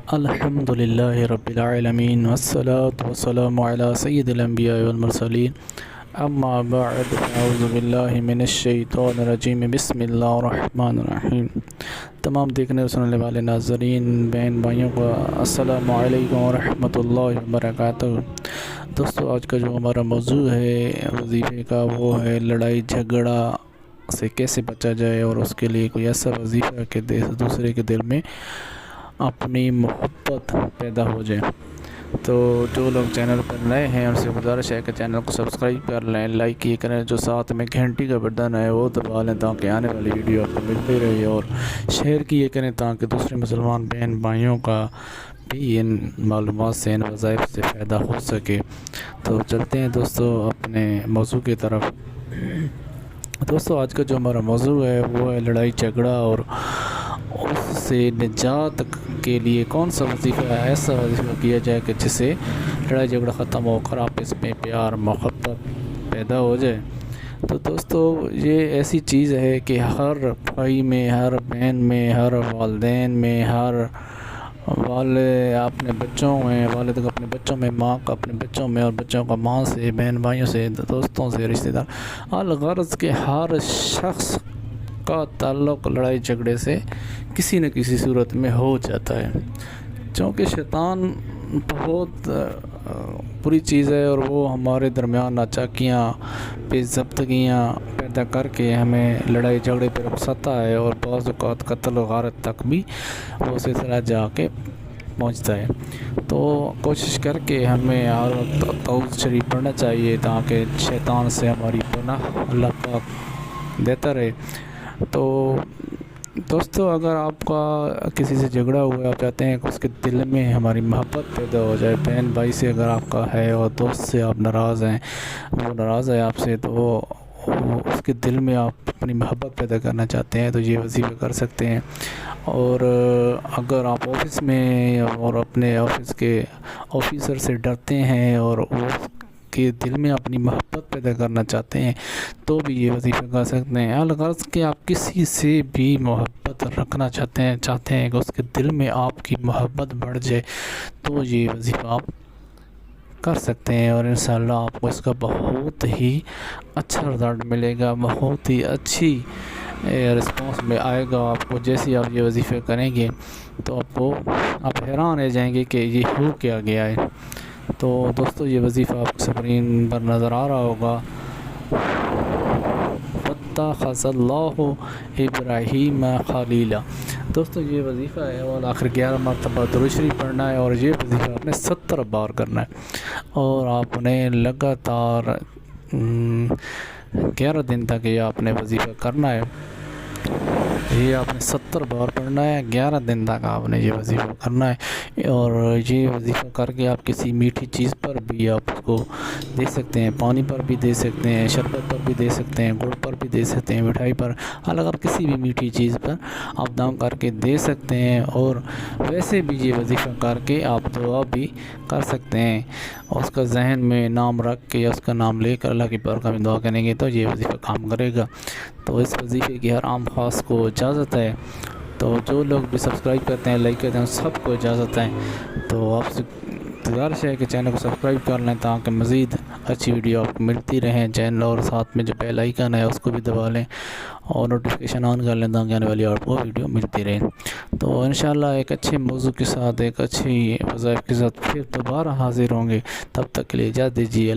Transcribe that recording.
الحمدللہ رب العالمین والصلاة والسلام علی سید الانبیاء والمرسلین اما بعد اعوذ باللہ من الشیطان الرجیم بسم اللہ الرحمن الرحیم۔ تمام دیکھنے اور سننے والے ناظرین بہن بھائیوں کو السلام علیکم ورحمۃ اللہ وبرکاتہ۔ دوستو، آج کا جو ہمارا موضوع ہے وظیفے کا وہ ہے لڑائی جھگڑا سے کیسے بچا جائے اور اس کے لیے کوئی ایسا وظیفہ کہ دوسرے کے دل میں اپنی محبت پیدا ہو جائے۔ تو جو لوگ چینل پر نئے ہیں ان سے گزارش ہے کہ چینل کو سبسکرائب کر لیں، لائک کیے کریں، جو ساتھ میں گھنٹی کا بٹن ہے وہ دبا لیں تاکہ آنے والی ویڈیو آپ کو ملتی رہے، اور شیئر کیے کریں تاکہ دوسرے مسلمان بہن بھائیوں کا بھی ان معلومات سے، ان وظائف سے فائدہ ہو سکے۔ تو چلتے ہیں دوستو اپنے موضوع کی طرف۔ دوستو، آج کا جو ہمارا موضوع ہے وہ ہے لڑائی جھگڑا، اور اس سے نجات کے لیے کون سا وظیفہ ہے، ایسا وظیفہ کیا جائے کہ جس سے لڑائی جھگڑا ختم ہو کر آپس میں پیار محبت پیدا ہو جائے۔ تو دوستو، یہ ایسی چیز ہے کہ ہر بھائی میں، ہر بہن میں، ہر والدین میں، ہر والد اپنے بچوں میں، والد اپنے بچوں میں، ماں کا اپنے بچوں میں، اور بچوں کا ماں سے، بہن بھائیوں سے، دوستوں سے، رشتہ دار، الغرض کے ہر شخص کا تعلق لڑائی جھگڑے سے کسی نہ کسی صورت میں ہو جاتا ہے، چونکہ شیطان بہت بری چیز ہے اور وہ ہمارے درمیان ناچاکیاں، بے ضابطگیاں پیدا کر کے ہمیں لڑائی جھگڑے پر اکساتا ہے، اور بعض اوقات قتل و غارت تک بھی وہ سلسلہ جا کے پہنچتا ہے۔ تو کوشش کر کے ہمیں ہر وقت تعوذ شریف پڑھنا چاہیے تاکہ شیطان سے ہماری پناہ اللہ پاک دیتا رہے۔ تو دوستو، اگر آپ کا کسی سے جھگڑا ہوا ہے، آپ چاہتے ہیں کہ اس کے دل میں ہماری محبت پیدا ہو جائے، بہن بھائی سے اگر آپ کا ہے اور دوست سے آپ ناراض ہیں، وہ ناراض ہے آپ سے، تو وہ اس کے دل میں آپ اپنی محبت پیدا کرنا چاہتے ہیں تو یہ وظیفہ کر سکتے ہیں۔ اور اگر آپ آفس میں اور اپنے آفس کے آفیسر سے ڈرتے ہیں اور اس کے دل میں اپنی محبت پیدا کرنا چاہتے ہیں تو بھی یہ وظیفہ کر سکتے ہیں۔ الغرض کہ آپ کسی سے بھی محبت رکھنا چاہتے ہیں کہ اس کے دل میں آپ کی محبت بڑھ جائے تو یہ وظیفہ آپ کر سکتے ہیں، اور انشاءاللہ آپ کو اس کا بہت ہی اچھا رزلٹ ملے گا، بہت ہی اچھی رسپانس میں آئے گا آپ کو۔ جیسے آپ یہ وظیفہ کریں گے تو آپ حیران رہ جائیں گے کہ یہ ہو کیا گیا ہے۔ تو دوستو، یہ وظیفہ آپ کو اسکرین پر نظر آ رہا ہوگا، وَاتَّخَذَ اللَّهُ إِبْرَاهِيمَ خَلِيلًا۔ دوستو، یہ وظیفہ ہے اور آخر 11 مرتبہ درود شریف پڑھنا ہے، اور یہ وظیفہ آپ نے 70 بار کرنا ہے، اور آپ نے لگاتار 11 دن تک یہ آپ نے وظیفہ کرنا ہے۔ یہ آپ نے 70 بار پڑھنا ہے، 11 دن تک آپ نے یہ وظیفہ کرنا ہے، اور یہ وظیفہ کر کے آپ کسی میٹھی چیز پر بھی آپ اس کو دے سکتے ہیں، پانی پر بھی دے سکتے ہیں، شربت پر بھی دے سکتے ہیں، گڑ پر بھی دے سکتے ہیں، مٹھائی پر، اگر کسی بھی میٹھی چیز پر آپ دم کر کے دے سکتے ہیں، اور ویسے بھی یہ وظیفہ کر کے آپ دعا بھی کر سکتے ہیں، اور اس کا ذہن میں نام رکھ کے یا اس کا نام لے کر اللہ کی بارگاہ میں دعا کریں گے تو یہ وظیفہ کام کرے گا۔ تو اس وظیفے کی ہر عام خاص کو اجازت ہے، تو جو لوگ بھی سبسکرائب کرتے ہیں، لائک کرتے ہیں، سب کو اجازت ہے۔ تو آپ سے گزارش ہے کہ چینل کو سبسکرائب کر لیں تاکہ مزید اچھی ویڈیو آپ کو ملتی رہیں چینل، اور ساتھ میں جو بیل آئیکن ہے اس کو بھی دبا لیں اور نوٹیفیکیشن آن کر لیں تاکہ آنے والی آپ کو ویڈیو ملتی رہے۔ تو انشاءاللہ ایک اچھے موضوع کے ساتھ، ایک اچھی وظائف کے ساتھ پھر دوبارہ حاضر ہوں گے، تب تک کے لیے اجازت دیجیے۔ اللہ